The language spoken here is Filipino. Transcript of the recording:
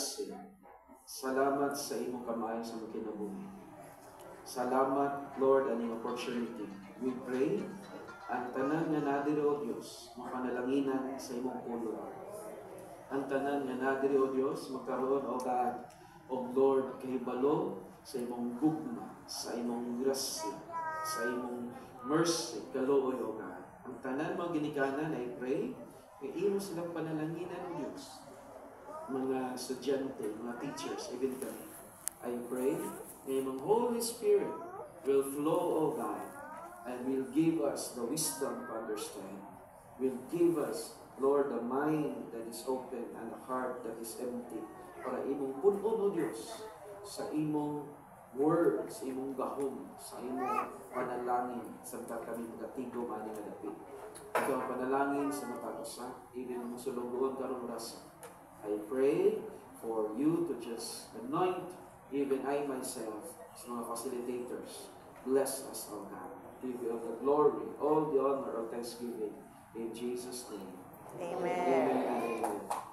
blessing. Salamat sa imong kamay sa mga kinabuhi. Salamat, Lord, aning opportunity. We pray, ang tanan nga nadiri o Diyos, mapanalanginan sa imong pulong. Ang tanan nga nadiri o Diyos, magkaroon o God, o Lord, kahibalo sa imong gugma, sa imong grasya, sa imong mercy, kaluoy o God. Ang tanan mga ginikanan, I pray, may imo silang panalanginan o Diyos. Mga estudyante, mga teachers, even kami. I pray, may imong Holy Spirit will flow, O God, and will give us the wisdom to understand. Will give us, Lord, the mind that is open and the heart that is empty. Para imong punon, O Diyos, sa imong word, sa imong gahom, sa imong panalangin, sa kami magatigo mani nga dapit. Ito ang panalangin sa matag-usa, even mo sulong karong rasa. I pray for you to just anoint even I myself as mga facilitators. Bless us, O God. Give you all the glory, all the honor of thanksgiving. In Jesus' name. Amen. Amen and amen.